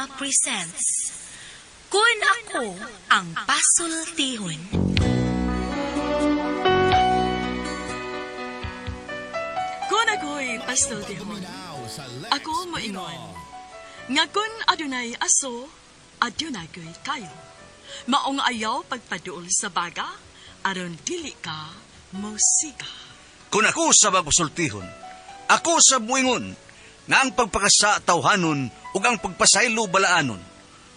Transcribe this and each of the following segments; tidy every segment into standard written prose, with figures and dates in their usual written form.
Drama presents Kun Ako Ang Pasultihon. Kun ako'y pasultihon, ako moingon. Nga kun adunay aso, adunay ko'y kayo. Maong ayaw pagpaduol sa baga, aron dili ka musika. Kung ako sa pasultihon, ako sa muingon, nga ang pagpakasa tawhanon ug ang pagpasaylo balaanon.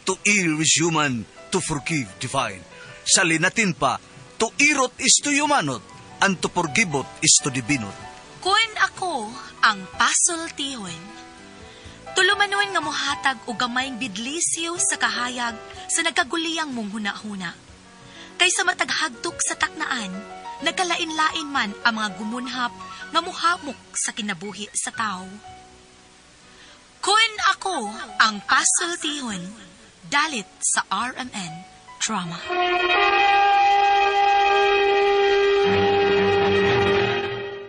To err is human, to forgive divine. Sa linatin pa, to irot is to humanot, and to forgivot is to divinot. Kun Ako Ang Pasultihon. Tulumanon nga mohatag og gamayng bidlisiw sa kahayag sa nagkaguliyang mong huna-huna. Kaysa mataghagtok sa taknaan, nagkalain-lain man ang mga gumunhap nga muhamok sa kinabuhi sa tao. Kun Ako Ang Pasultihon, dalit sa RMN Drama.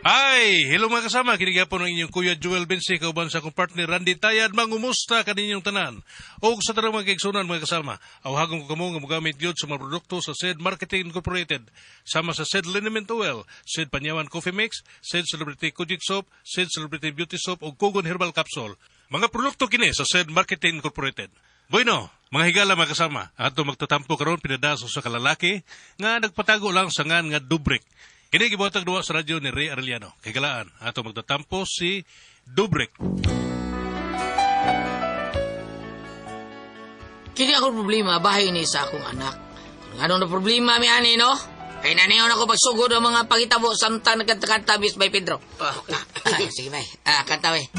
Ay, hello mga kasama. Kinigapon ng inyong Kuya Joel Bensi, kauban sa akong partner Randy Tayad. Mangumusta kaninyong tanan. O sa tarang mga kaigsunan mga kasama, awhagong ko kamo nga mugamit yun sa mga produkto sa SED Marketing Incorporated. Sama sa SED Liniment Oil, SED Panyawan Coffee Mix, SED Celebrity Kojic Soap, SED Celebrity Beauty Soap o Kugon Herbal Capsule. Mga produkto kini sa SED Marketing Incorporated. Bueno, mga higala mga kasama, ato magtatampo karon pinadaso sa kalalaki nga nagpatago lang sa ngan nga Dubrick. Kini gibuhatag duwa sa radyo ni Ray Arellano. Kay galaan, ato magtatampo si Dubrick. Kini ako problema, bahay ni sa akong anak. Ano na problema mi ani, no? Kay naniyon ako pagsugod ang mga pangitabo samtang nagkanta-kanta bis by Pedro. Sige bay, kanta bay.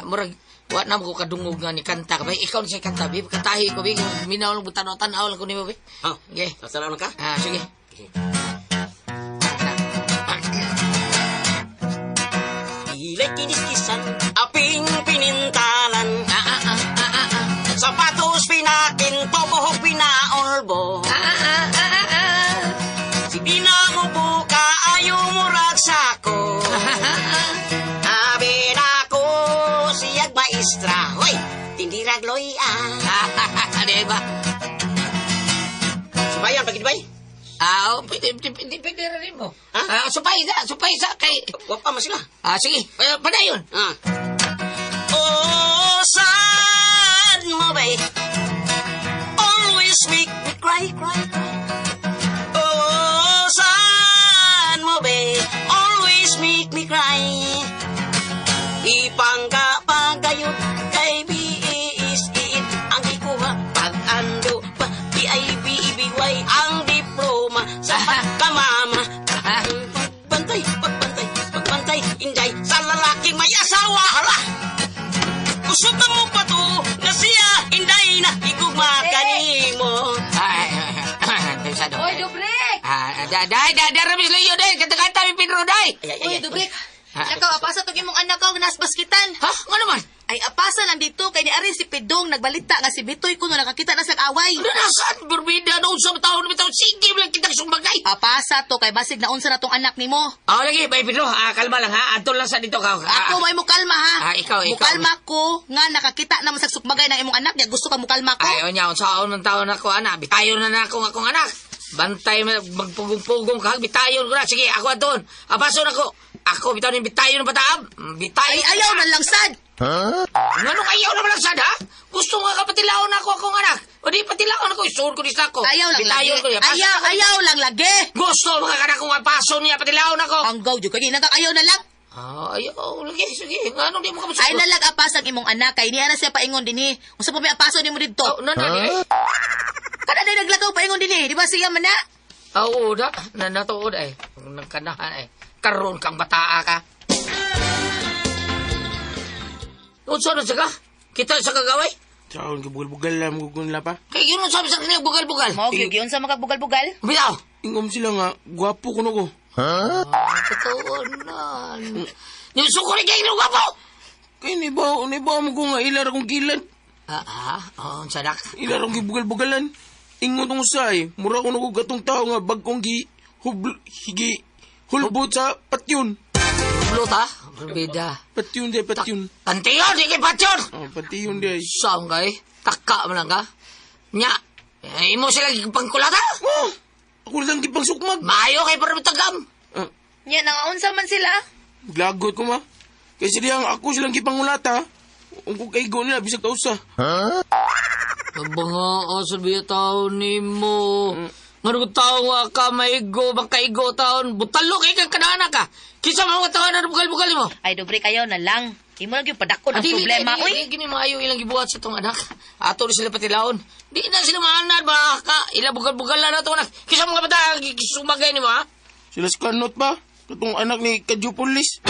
Murag, wala na ko kadungog nga ni kanta ka bay. Ikaw na siya kanta, bay. Kantahi ko, bay. Minaw lang butanaw-tanaw lang ko ni mo, bay. Okay. Sasalaman ka? Sige. Ilay kiniskisan, aping pinintalan. Sapatos pinakinto, buhok pinaolbo. Si Dinamubo ka, ayaw murag sako. Abi na ko, siyag maestra. Hoy, tindirag loya. Diba? Subayan, pagid bay? Pwede rin mo. Ha? Supay sa kay... Wapa mo sila. Sige, padayon. Oh, saan mo ba? Always make me cry, cry, cry. Oh, saan mo ba? Always make me cry. Ipangka-pagayot kay B.A.S.E.N. ang ikuha pag-ando pa B.I.B.E.B.Y. ang diploma sa pagkamama. Pagbantay, inday sa lalaking may asawa. Hala! Kusog mo pa to na siya, inday na igugma kanimo. Oy, Dubrek! Ramis Leo, day! Kanta-kanta, mi Pedro, day! Uy, Dubrek, nakaw apasa tong imong anak ko nas basketan. Ha? Nga naman? Ay apasa lang dito kay ni Ari si Pedong nagbalita nga si Bitoy kuno nakakita na sa away. Ano nasaan? Berbida noon sa taon na bitaw. Sige, lang kita sumbagay. Apasa to kay basig na unsa na tong anak nimo. Lagi, bay Pedro. Kalma lang, ha? Antol lang sa dito ka. Ako may mo kalma ha. Ikaw. Mukalma ko nga nakakita na sa sukmagay ng imong anak niya. Gusto ka mukalma ko. Ay, onya, unsaon ng taon ako, anak. Bitayon na akong anak. Bantay, magpugong-pugong ka. Bitayon ko na. Sige, ako aton. Apaso na ko. Ako, bitayon yung bitayon ng bataam. Ay, ayaw na lang sad. Anong ayaw naman lang sad, ha? Gusto nga kapatilaon ako akong anak. O di patilaon ako, isuon ko di sa ako. Ayaw lang bitayon lagi. ko niya. Ayaw lang lagi. Gusto mga kanak kong apaso niya, patilaon ako. Ang gaw jud kay nang ayaw na lang. Ayaw, lagi, sige. Anong di mo ka Ay nalag apas ang imong anak kay niya na siya paingon dinhi. Unsa pa may apaso nimo didto? Kada day naglakaw paingon dinhi, di ba siya man na? Oo, natuod ay. Nagkanahan ay. Karoon kang bataa ka. Unsa na ka? Kita sa kagaway? Saan ka bugal-bugal lang gugun pa? Kaya yun ang sabi sa kanya, bugal-bugal. Mo gyud sa makabugal-bugal. Bitaw! Ingom sila nga, gwapo ko ko. Totoo na. Niluso ko rin kayo ng gwapo! Kaya nibaw mo ko nga ilar akong gilan. Oo, sadak. Ilar akong gibugal-bugalan. Ingon tong say, mura ko ko gatong tao nga bagkong hulbot sa patyon. Hulbot ha? Bida. Patyon day, patyon. Pantiyon, di kay patyon! Patyon day. Saan kay? Taka mo lang ka. Nya, imo sila pangkulata. Oh, ako lang gipang sukmag. Maayo kay para matagam. Nya, nangaunsa man sila. Glagot ko ma. Kasi diyang ako silang gipangulata. Kung ko kaigo nila, bisag kausa. Mga asal biya taon ni mo. Nga ko taon ka maigo, makaigo taon. Butalo kay kang kanana ka. Kisa mga taon na bugal-bugal mo. Ay, dobre kayo na lang. Imo lang yung padakon ang problema, uy. Di, gini maayo ilang gibuhat sa tong anak. Ato na sila patilaon. Di na sila maanad, baka. Ilang bugal-bugal na itong anak. Kisa mga bata, sumagay ni mo, ha? Sila skanot ba? Katong anak ni Kadjupulis.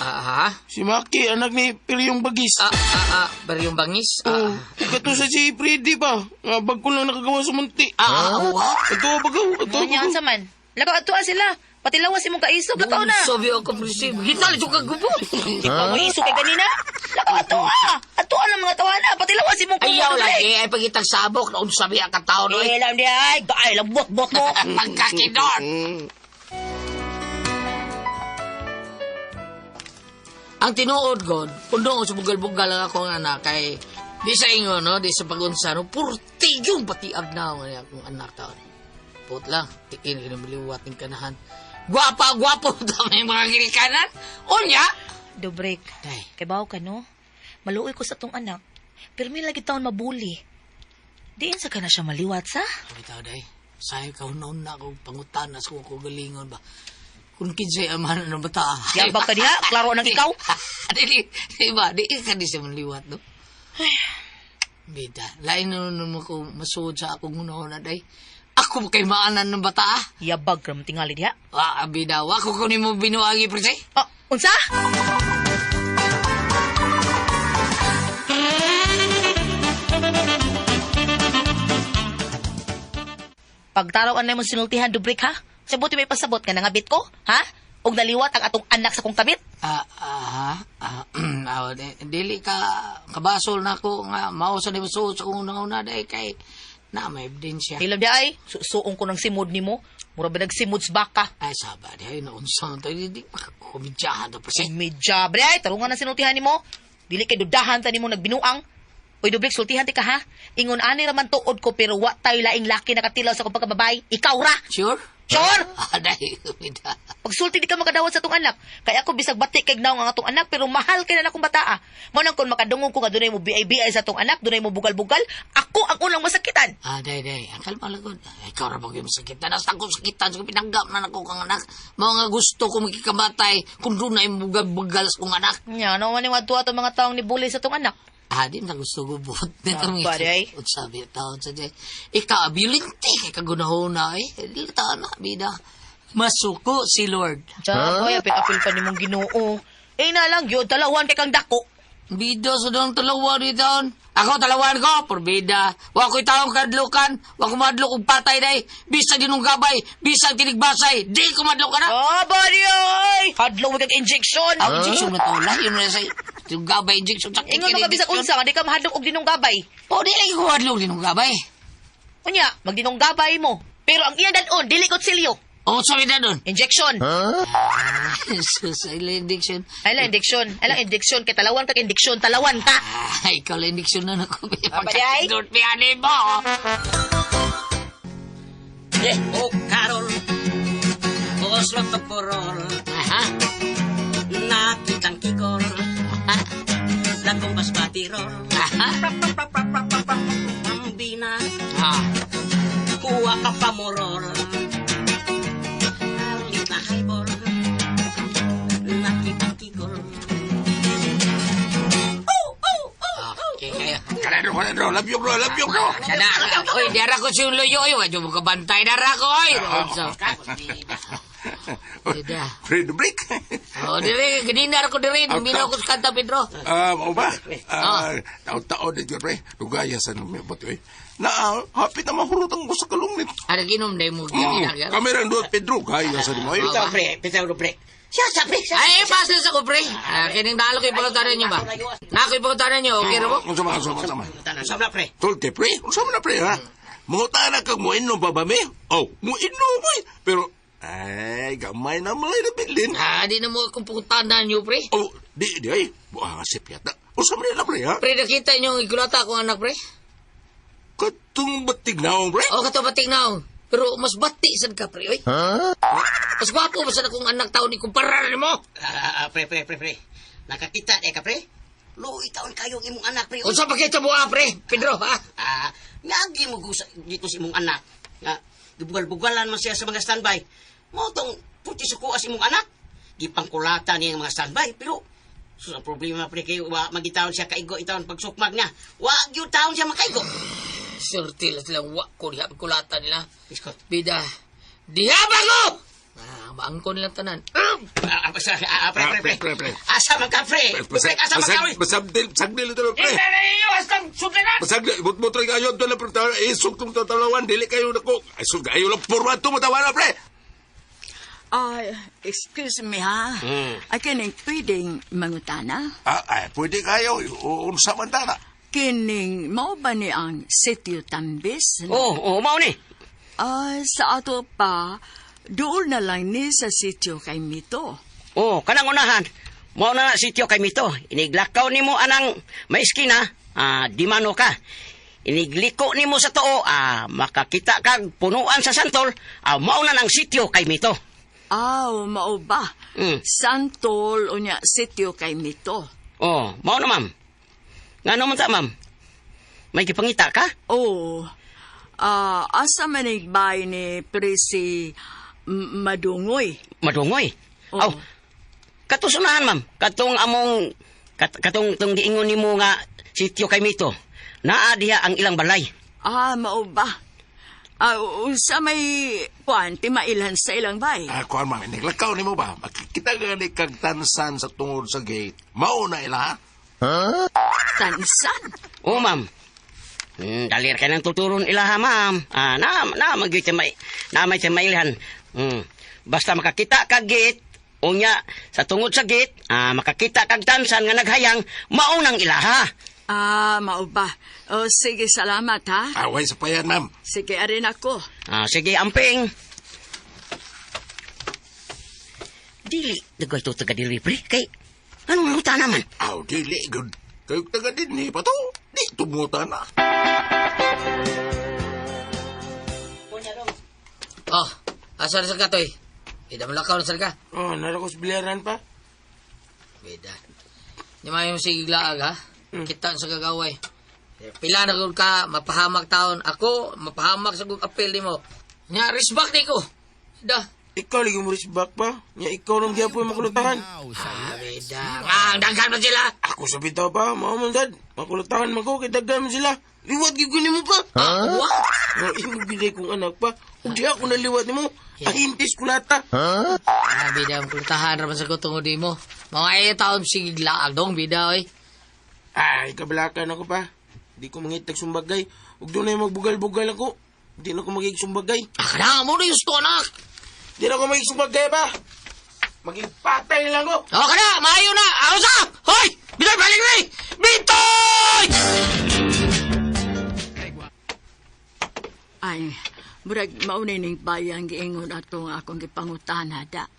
Ha? Si Maki, anak ni Piryong Bagis. Baryong bangis? Oh, kato sa si Freddy ba? Nga bag ko lang nakagawa sa munti. Ato ba gaw? Ato ba Nya, gaw? unsa man. Lakaw atuan sila. Patilawas imong kaisog. Lakaw na. Sabi ako, prinsip. Gital, juga gubo. Di pa mo isog kay ganina. Lakaw atuan. Atuan ang mga tawana. Patilawas imong Ayaw lagi, ay pagitang sabok. Naun sabi ang kataon, oy. Lang di ay. Gaay lang bot-bot mo. Pagkakidon. Ang tinuod ko, kung sa bugal-bugal lang ako nga anak, kay di sa inyo, no, di sa pag-unsa, no, purti yung patiag na ako akong anak taon. Put lang, tikin ka na maliwat ng kanahan. Gwapa-gwapo may mga girikanan. Unya! Dobrek. Day. Kay bawo ka, no? Maluoy ko sa tong anak. Pero may lagi taon mabuli. Diin sa ka na siya maliwat, sa? Kami tao, day. Sayang ka hunaon na akong pangutan na sa kong galingon ba. Kung kinsay amahan ng bata. Yabang ka diha? Klaro ng ikaw? Di ba? Di ka di siya manliwat, no? Bida, lain na naman ko masuod sa akong hunahon na, day. Ako kay maanan ng bata, ah. Yabag ka tingali diha. Bida, wako ko ni mo binuagi, prese. Unsa? Pagtarawan na mo sinultihan, Dubrik, ha? Sabuti may pasabot ka nangabit ko, ha? Og naliwat ang atong anak sa kong kabit? Dili ka kabasol na ko nga mausa ni masuod sa kong una day kay na may ebidensya. Hilaw di ay, susuong ko ng simod ni mo. Mura ba nagsimuds baka? Ay, saba di ay naunsan tayo. Di kumidyahan to, prese. Medya, bre ay, tarungan na sinultihan ni mo. Dili kay dudahan ta ni mo nagbinuang. Uy, Dubrik, sultihan ti ka, ha? Ingon ani raman tuod ko, pero wa tayo laing laki nakatilaw sa kong pagkababay. Ikaw ra! Sure? Sure! Day, kumida. Pagsulti di ka makadawat sa tong anak. Kaya ako bisag batik kay gnaw nga atong anak, pero mahal kay na akong bataa. Mo nang kon makadungog ko nga dunay mo BI sa atong anak, dunay mo bugal-bugal, ako ang unang masakitan. Day. Akal malagod. Ikaw ra bagay masakitan. Nasa ko sakitan. So, pinanggap na nako kang anak. Mga gusto ko makikamatay kung doon na yung bugal-bugal sa kong anak. Nya, no man yung adto atong mga taong ni bully sa atong anak. Di na gusto ko buot. Baday. Sabi taon sa day. Ikaw, abilinti kay kagunahon na eh. Dili taon na, bida. Masuko si Lord. Boy, apil-apil pa ni mong Ginoo. Na lang, yun, talawan kay kang dako. Bida sa dang talawan ni taon. Ako talawan ko, porbida. Wa ko'y taong kadlukan. Wa ko madlok og patay day. Bisag dinong gabay. Bisag tinigbasay. Di ko madlok ka na. Body, oy! Hadlo mo kag injection. Injection na to. Lahi mo na sa yung gabay injection. Ingon mo ka bisag unsa, nga di ka mahadlok og dinong gabay. O, di lagi ko madlok dinong gabay. Unya, magdinong gabay mo. Pero ang iyang danon, dili kutsilyo. O, sabi na doon. Injection. Jesus, ilang injection. Ilang injection. Kay talawan ka, injection. Talawan ka. Ikaw lang injection na ako. Baday? Pagkakidot piyanin mo. Karol. Oswag to porol. Nakitang kikol. Lagong basbatirol. Pambina. Kuha ka pamorol. Halit na haibol. Nakitang kikol. Kanado, love you bro. Sana, oy, dara ko si Loyo, oy, wadyo mo kabantay, dara ko, oy. Fred Break. Dire, ganina ko dire, minaw ko sa kanta, Pedro. Mau ba? Taon-taon din yun, pre. Lugaya sa nung may bato eh. Hapit na mahurutang ko sa kalungit. Ada ginom na mo ganina. Kamerang doon, Pedro. Gaya sa nung may. Pedro, pre. Siya, pre. Ay, pasal sa ko, pre. Kining dalo ko ipagkutaran niyo ba? Nako ipagkutaran niyo, okay ra mo? Sama. Sama, pre. Tulte, pre. Sama na, pre, ha? Mungutana kag mo inom pa ba, me? Oh, mo inom, boy. Pero, ay, gamay na malay na bilin. Di na mo akong pagkutaran niyo, pre. Oh, di, ay. Buha nga sip yata. Usama nila, pre, ha? Pre, nakita niyo ang ikulata akong anak, pre? Katong batig na, pre. O, kato batik na. Pero mas bati sad ka, pre, oy. Mas gwapo ba sa akong anak taon ni kumpara ni mo? Pre. Nakakita ka, pre? Luoy taon kayo ang imong anak, pre. Unsa pa kita mo, pre? Pedro, ha? Ngagi mo gusa dito sa imong anak. Nga, gibugal-bugalan man siya sa mga standby. Mo tong puti suko as imong anak. Gipangkulatan niya ang mga standby, pero ang problema, pre, kayo, magitawon siya kaigo itawon pagsukmag nga. Gyud taon siya makaigo. Surti lang silang wa ko diha kulatan nila. Iskot. Bida, dihabang ko! Maangko nilang tanan. Pre. Asa man ka, pre? Asa man ka, pre? Sagdil ito, pre. iyo, hastang sudanan! Sagdil, butmotoy kayo ito na, pre. Isok itong tatalawan, dili kayo na ko. Ay, so, kayo lang porma ito, matawa na, pre. Excuse me ha. Ay kining pwedeng mangutana? Pwede kayo. Unsa man tana. Kining mao ba ni ang sitio Tambis? Mao ni. Sa ato pa, doon na lang ni sa sitio kay Mito. Kanang unahan. Mao na sityo kay Mito. Iniglakaw nimo anang maiskina, di mano ka. Inigliko nimo sa too, makakita kag punuan sa santol, mao na nang sityo kay Mito. Mao ba? Santol unya sitio kay Mito. Mao na, ma'am. Ngano man ta, ma'am? May gipangita ka? Asa man igbay ni Presi Madungoy. Madungoy? Katusunahan, ma'am. Katong giingon nimo nga sityo kay Mito. Naa diha ang ilang balay. Mao ba? Sa may kuwanti mailhan sa ilang bay. Kuan, ma'am, naglakaw ni mo ba? Makikita ka ni kagtansan sa tungod sa gate. Mauna ila, ha? Tansan? Ma'am. Dalir ka ng tuturon ilaha, ma'am. Na may mailhan. Basta makakita kag gate, unya sa tungod sa gate, makakita kag tansan nga naghayang, maunang ilaha. Mao ba? Sige, salamat ha. Away sa payan, ma'am. Sige, arin ako. Sige, amping. Dili, nagway ito taga-delivery. Kay, anong luta naman? Dili, good. Kayo taga din ni Pato. Di, tumuta na. Asa na sa katoy? Ida malakaw na sa ka? Narakos biliaran pa. Bida. Di mayo sige laag, ha? Kita sa gagaway. Pila na gud ka, mapahamak taon. Ako, mapahamak sa kong apel ni mo. Nya, respect ni ko. Da. Ikaw lagi mo risbak pa. Nya ikaw nang giyapoy makulutahan. Bida. Daghan mo sila. Ako sa bitaw pa, mao man dad. Makulutahan man ko kay daghan mo sila. Liwat gyud ni mo pa. What? Imo bilay kong anak pa. Ug di ako naliwat nimo. Ahintis kulata. Bida, makulutahan raman sa kutungod di mo. Mga taon sige laag dong, bida, oy. Kabalakan ako pa. Di ko mangitag sumbagay. Ug doon na magbugal-bugal ako. Di na ako magiging sumbagay. Kana mo na yung anak. Di na ako magiging sumbagay ba? Magigpatay lang ko. Kana, maayo na. Ako sa! Hoy! Bitoy, balik ni! Bitoy! Ay, murag maunay ning bayang giingon atong akong gipangutana da.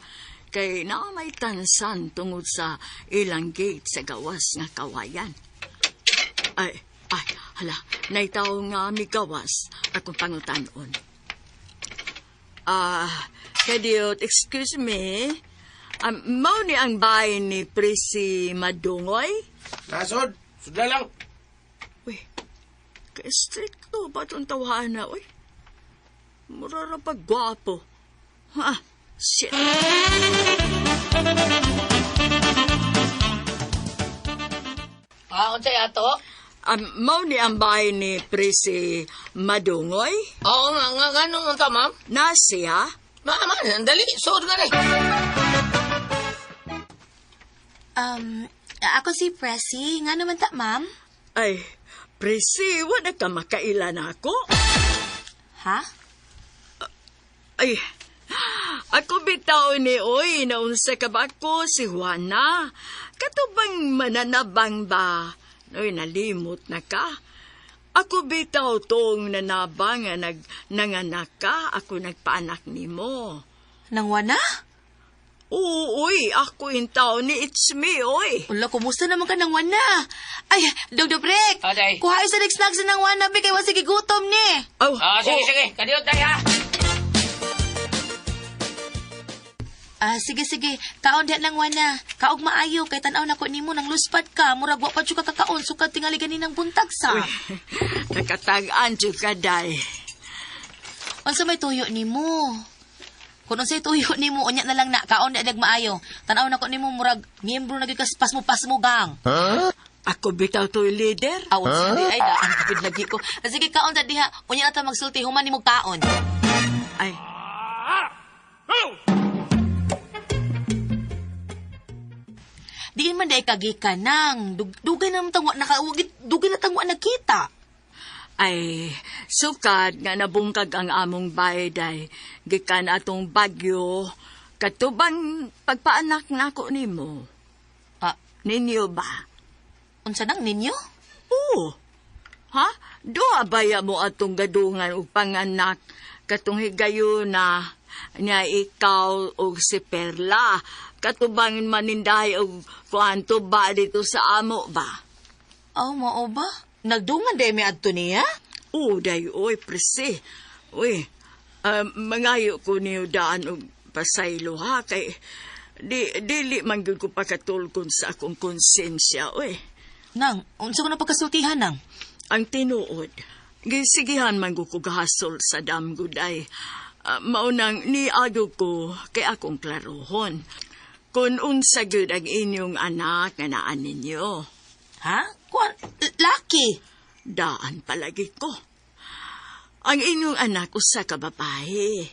Kay naa may tansan tungod sa ilang gate sa gawas nga kawayan. Ay, hala, naitaw nga migawas akong pangutanon. Kadiyot, excuse me, mao ni ang bahay ni Presi Madungoy? Nasod, sudla lang. Uy, ka-stricto ba itong tawhana, uy? Mura ra pa gwapo. Shit. Unsay ato? Mao ni ang bahay ni Presi Madungoy? Oo nga, ganun ta, ma'am. Nasiya? Ma'am, dali, suod nga rin. Ako si Presi. Nga naman ta, ma'am? Ay, Presi, wala ka makailan ako? Ha? Ay, ako bitaw ni Oy, naunsa ka ba ko si Juana? Katubang mananabang ba? Oy, nalimot na ka. Ako bitaw tong nanabang nga nanganak ka, ako nagpaanak ni mo. Nang wana? Uy, ako yung tao ni It's Me, oy. Wala, kumusta naman ka ng wana? Ay, Dogdobrek! Aday. Kuha sa next snacks ng wana, be, kaya sige gutom ni. Oh, Sige. Kadiyot tayo, ha? Sige. Kaon diha lang wana. Kaog maayo, kay tanaw na ko nimo nang luspat ka. Murag wa pa jud ka kakaon, sukad tingali ganinang buntag sa. nakatagaan jud ka, day. Unsa may tuyo nimo? Kung unsay tuyo nimo, unya na lang na, kaon na dag maayo. Tanaw na ko nimo, murag miyembro na gikas pasmo gang. Ako bitaw to leader. Awon sa di, ay daan kapit lagi ko. Sige, kaon sa diha. Unya na ta magsulti, human nimo kaon. Ay, Diin man day kagika nang. Dugay na tangwa nakawagit, dugay na tangwa nakita. ay, sukad nga nabungkag ang among bayday. Gikan atong bagyo. Katubang pagpaanak na ako nimo. Ninyo ba? Unsa nang ninyo? Oo. Ha? Doa baya mo atong gadungan o panganak katong higayon na nga ikaw o si Perla. Katubang manindahay o kuanto ba dito sa amo ba? Mao ba? Nagdungan day may adto niya? Oo, day, oy, presi. Uy, mangayo ko niyo daan o pasaylo ha, kay dili man gyud ko pakatulkon sa akong konsensya, oy. Nang, unsa ko na pagkasultihan nang? Ang tinuod, gisigihan man ko gahasol sa damgud ay maunang niado ko kay akong klarohon. Kung unsa gyud ang inyong anak nga naan ninyo. Ha? Kuan, laki. Daan palagi ko. Ang inyong anak usa ka babae.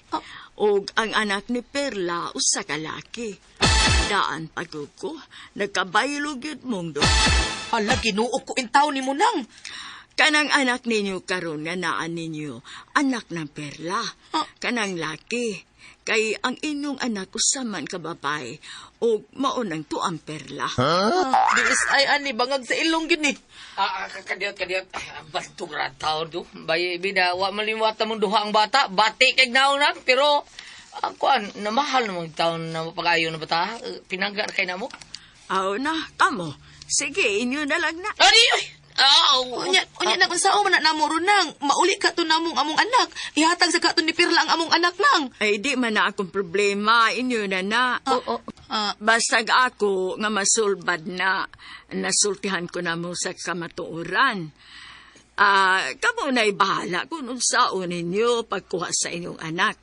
Og ang anak ni Perla usa ka laki. Daan pagod ko, nagkabaylo gyud mong do. Hala, ginuok ko intaw ni mo nang. Kanang anak ninyo karon nga naan ninyo, anak ng Perla. Kanang laki. Kay ang inyong anak usaman ka babae o maunang tuang Perla. Diis ay ani bangag sa ilong gid ni. Kadiyot. Bantong rataw do. Bay, bida, wa maliwat mong duha ang bata. Bati kay naunan, pero kuan, namahal namang taon na mapag-ayo na bata. Pinangga na kay namo. Aw na, kamo. Sige, inyo na lang na. Adi! Unya na kung sao man na namo nang. Mauli ka to namong among anak. Ihatag sa katon ni Perla ang among anak nang. Ay, di man na akong problema. Inyo na na. Basta ako nga masulbad na nasultihan ko na mo sa kamatuoran. Kamo na'y bahala kung unsaon ninyo pagkuha sa inyong anak.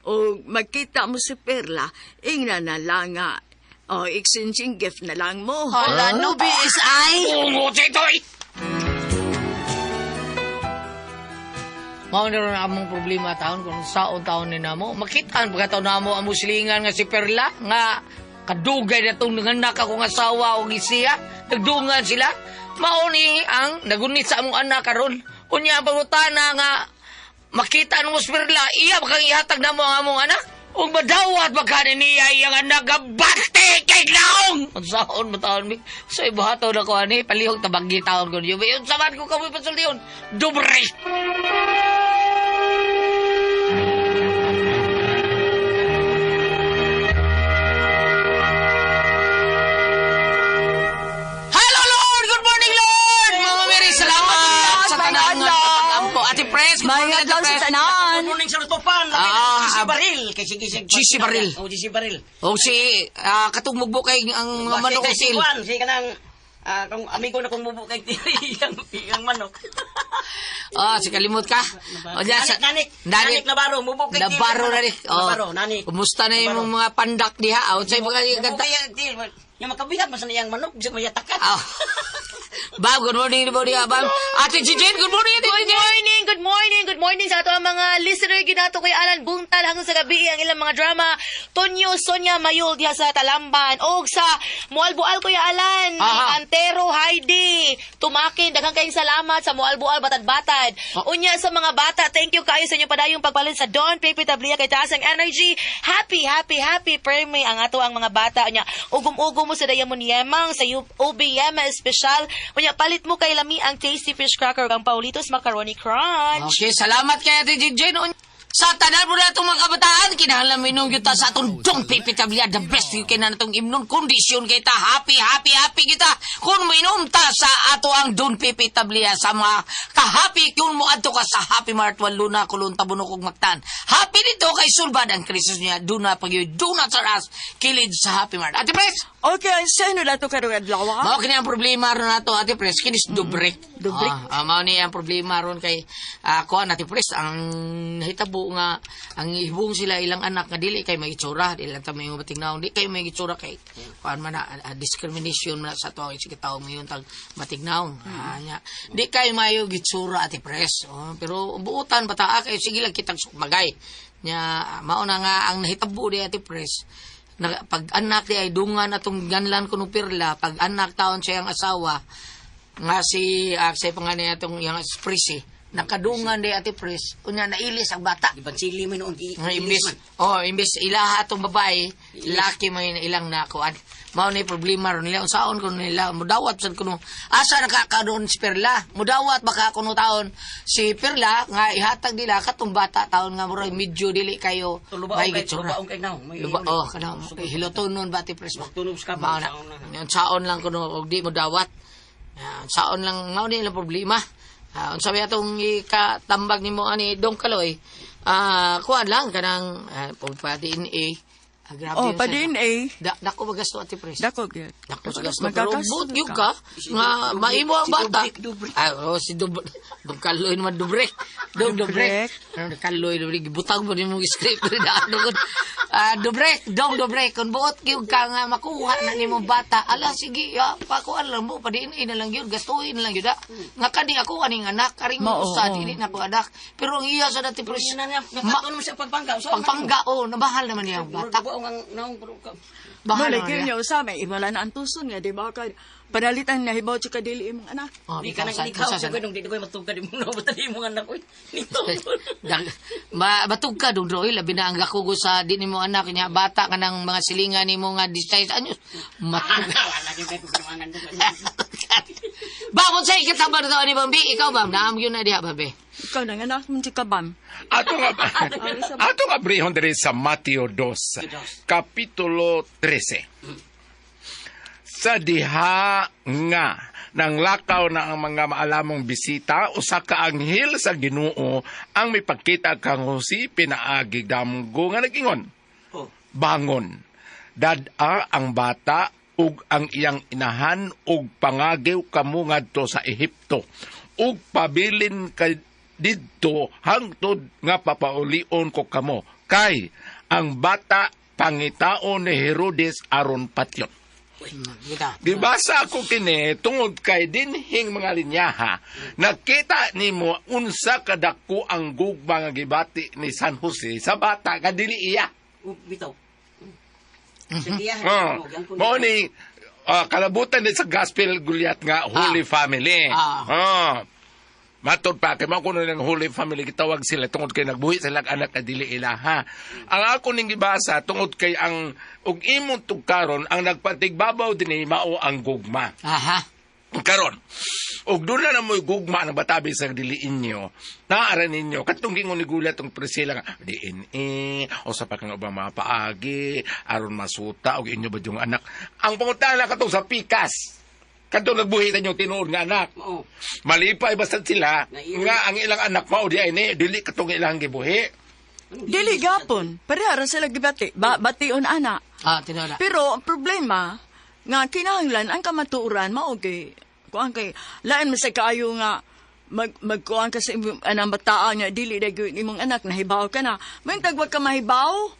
O magkita mo si Perla, ingna na lang nga. O, exchanging gift na lang mo. Hala, no biis ay. Umuti ito eh! Mao na rin among problema taon kung saon taon ni namo. Makitaan pagkataon namo ang muslingan nga si Perla nga kadugay na itong nanganak akong asawa o gisiya. Nagdungan sila. Mao ni ang nagunit sa among anak karon. Unya ang pangutana nga makitaan mo si Perla, iya bakang ihatag namo ang among anak. Kung madawat magkana niya iyang anak bate kay naong! Ang saon mo taon mi. So ibuhataw na ko ani, palihog tabagi taon ko niyo. Yung saman ko kami pasulti yun. Dubre! Hello Lord! Good morning Lord! Mama Mary, salamat sa tanang pag-ampo. Ate Pres, May adlaw sa tanan. Good morning sa Lutopan. GC Baril. GC Baril. GC Baril. O si katugmugbo kay ang mga manok Kay usil. Juan, si kanang kung amigo na kung bubuk kay yung manok. Si kalimot ka. O diya sa Nanik Navarro, bubuk kay Navarro na rin. Navarro, Nanik. Kumusta na yung mga pandak diha? O say mga ganda. Yung makabihat mas na yung manok, bisa mayatakan. Bab, good morning po diha, Bab. Ate Jijin, good morning. Good morning sa ato ang mga listener. Ginato kay Alan Buntal hanggang sa gabi ang ilang mga drama. Tonyo, Sonia Mayol diha sa Talamban. O sa Mualbual ko ya Alan. Antero, Heidi. Tumakin, daghang kayong salamat sa Mualbual, Batad-Batad. Unya sa mga bata, thank you kayo sa inyo padayong pagpalit sa Don Pepe Tablia kay taas ang energy. Happy Premi ang ato ang mga bata. Unya, ugom-ugom mo sa Diamond Yemang, sa UB Yema Special. Unya, palit mo kay Lami ang Tasty Fish Cracker ang Paulitos Macaroni Crunch. Okay, salamat kay Ate Jijin. Sa tanan mo na itong mga kabataan, kinahanglan minum kita sa atong dong pipitabliya, the best you can na itong imnon, kondisyon kita, happy kita. Kung minum ta sa ato ang dong pipitabliya, sa mga ka-happy, kung mo ato ka sa Happy Mart, waluna, kulong tabunok ug maktan. Happy dito kay sulbad ang krisis niya, duna pag yun, duna sa ras, kilid sa Happy Mart. Ate Pres, Okay, sino na ito karong adlaw? mao kini ang problema ron nato, Ate Pres, kinis dubrek. Dubrek? Mao ni ang problema ron kay kuan, Ate Pres, ang hitabo nga ang ihibong sila ilang anak nga dili kay may itsura, dili lang ta may matingnaw, di kay may itsura kay kuan man na discrimination man sa tuwa sige tawo mayon tag matingnaw. Nya di kay mayo gitsura, Ate Pres. Pero buutan bata kay sige lang kitang sukbagay. Nya mao na nga ang nahitabo di, Ate Pres. Pag anak di ay dungan atong ganlan kuno pirla, pag anak taon siya ang asawa nga si sa panganay atong yang Sprisi, nakadungan di, Ate Pres, unya nailis ang bata. Di ba sili man noon? Imbis ilaha atong babae, laki man ilang nakuan. Mao ni problema ron nila unsaon kuno nila mudawat sad kuno asa nakakadon si Perla, mudawat baka kuno taon si Perla nga ihatag nila katong bata taon nga murag medyo dili kayo may gitsura. Kana hilotonon ba, Ate Pres? Tunog ka Mao ba? na saon lang kuno og di mo dawat. Saon lang mao ni lang problema. Unsa ba atong ikatambag nimo ani Dong Kaloy? Kuan lang kanang pa DNA. Grabe Pa DNA. Dako magasto, Ate Pres. Dako gyud. Dako sa gasto. Pero but yung ka, nga maimo ang bata. Si Kaloy naman Dubrek. Dubrek. Kaloy, gibutang mo din mong script. Dubrek. Kung buot yung ka nga makuha na ni mong bata, ala, sige, pakuan lang mo, pa-DNA na lang yun, gastuin na lang yun. Nga kani ako, kaning anak, karing usa, dili na ko anak. Pero ang iya sa Ate Pres, Nakatunan mo siya pagpangga. pagpangga, nabahal naman niya ang bata. Bale kinyo sa may imala na antuson nga di ba ka panalitan na hibaw si kadili imong anak. Di ka nang ikaw. Sabi nung dito ko matugka di mo na batali mo anak ko. Nito. Batug ka dong Roy, labi na ang gakugo sa di mo anak niya bata ka ng mga silingan ni mo nga 16 anyos. Matug. Bakit sa ikatabar daw ni Bambi? Ikaw ba? Naam yun na diha, Babe. Ikaw nang anak mo si Kabam. Ato nga brehon diri sa Mateo 2, Kapitulo 13. Sa diha nga nang lakaw na ang mga maalamong bisita, usa ka anghel sa Ginoo ang may pagkita kang Jose pinaagi damgo nga nagingon. Bangon, dad-a ang bata ug ang iyang inahan ug pangagiw kamo ngadto sa Ehipto ug pabilin ka didto hangtod nga papaulion ko kamo kay ang bata pangitaon ni Herodes aron patyon. Dibasa ako kini tungod kay dinhing mga linyaha nakita nimo unsa kadako ang gugma nga gibati ni San Jose sa bata kadili iya. Bitaw. Mao ni kalabutan din sa Gospel Gulyat nga Holy Family. Matod pa kay mao kuno ng Holy Family gitawag sila tungod kay nagbuhi sila anak nga dili ilaha. Ang ako ning gibasa tungod kay ang ug imong tugkaron ang nagpatigbabaw dinhi mao ang gugma. Karon og doon na mo'y gugma ng batabi sa dili inyo naaran ninyo katong gingon ni Gulyat tong Priscilla nga DNA o sa pa kang ubang mga paagi aron masuta og inyo ba yung anak ang pangutana katong sa pikas katong nagbuhi ta yung tinuod nga anak malipay basta sila nga ang ilang anak mao di ay dili katong ilang gibuhi Dili gapon. Parehara sila gibati. Bation ana. Tinala. Pero ang problema nga kinahanglan ang kamatuoran mao kay kuan kay lain man sa kaayo nga magkuan ka sa anang bataan nga dili dagyud imong anak nahibaw ka na. May tagwag ka mahibaw?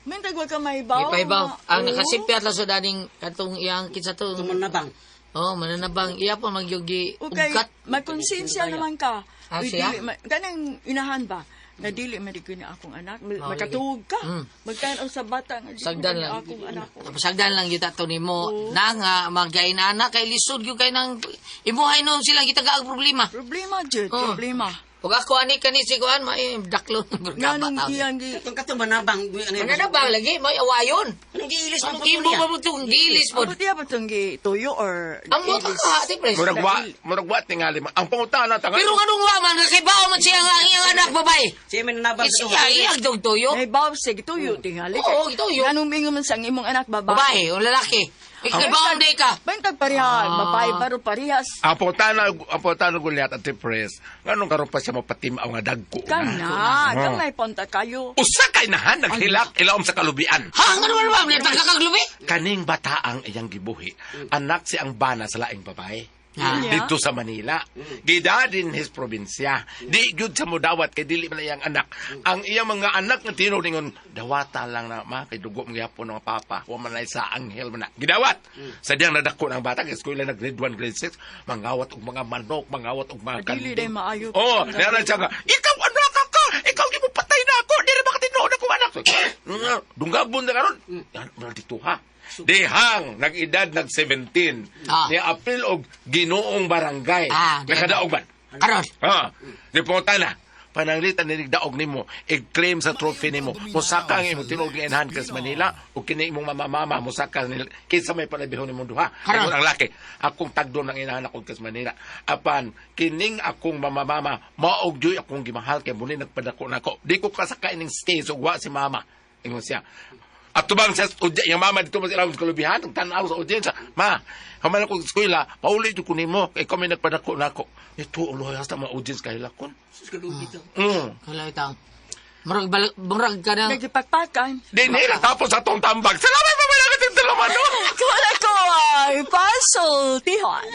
May tagwag ka mahibaw? Ipahibaw. Ang nakasipyat lang sa daning katong iyang kinsa to. Mananabang. Mananabang. Iya po magyugi ugat. Magkonsensya naman ka. Siya? Ganang inahan ba? Na dili marigyo na akong anak. Makatuog ka. Magkano sa bata nga sagdan lang. Akong anak ko. Sagdan lang kita to nimo. Na nga magkain anak kay lisod gyud kay nang imuhay no silang gitaga ang problema. Problema jud, problema. Ug ako ani kani si kuan may daklo ng Nganong gurgaba. iyang gi... Itong katumanabang. Ano na ba lagi may awayon? Anong giilis mo Ang po imbo niya? ba mo tong gilis mo? Amo tiya ba itong gi tuyo or... Ang mo ka ti pres. Muragwa tingali. Ang pangutana tanga. Pero anong waman nga kay bao man siya nga iyang anak babae. Siya may nanabang sa Siya iyang tuyo. Ay, baw, sige, tuyo, tingali. Oo, tuyo. Nganong mingon man sa imong anak, babae. Babae o lalaki. Ikibaw day ka. Bantag parihas, babae baro parihas. Ang pangutana gulyat at tipres. Nganong karon pa siya mapatimaw nga dagko. Kana, gamay punta kayo. Usa kay nahan naghilak ilaom sa kalubian. Ha, ano naman ba? May tagakaglubi? Kaning bata ang iyang gibuhi. Anak si ang bana sa laing babae. Ah. Dito sa Manila. Gida din his probinsya. Di gyud sa mudawat kay dili man iyang anak. Ang iyang mga anak nga tinuringon dawata lang na ma kay dugo mga yapon ng papa. Wa man ay sa anghel man na. Gidawat. Sadyang nadako ng bata kay eskwela na grade 1, grade 6, mangawat og mga manok, mangawat og mga Dili kanding. day maayo. Oh, naran siya nga, ikaw anak ka! Ikaw di mo patay na ako! Di na ba katinood ako anak? Dunggabon na karon. Yan, dito ha. Dihang, nag-edad, nag-17. Ah. Ni apil og ginoong barangay. Nakadaog man. Karon. Di punta na. Pananglitan ni daog nimo, i-claim sa trophy nimo. Musaka ang imong tinuod nga enhanced Manila o kini imong mama musaka ni kinsa may palabihon nimong duha. Karon ang laki, akong tagdo ng inahan akong kas Manila. Apan kining akong mama maog joy akong gimahal kay muli nagpadako nako. Di ko kasakay ning stage ug wa si mama. Ingon siya. At tubang sa yung mama dito mo sila sa kalubihan, tanaw sa audiensya. Ma, haman ako sa eskwela, pauli dito ko nimo, kay kami nagpadako na ako. Ito, ulo, hasta mga audience kahit lakon. Kalay tang. Murag ka ng... Nagipagpakan. Di nila tapos sa tong tambag. Salamat pa ba natin talaman, no? Wala ko ay puzzle, tihon.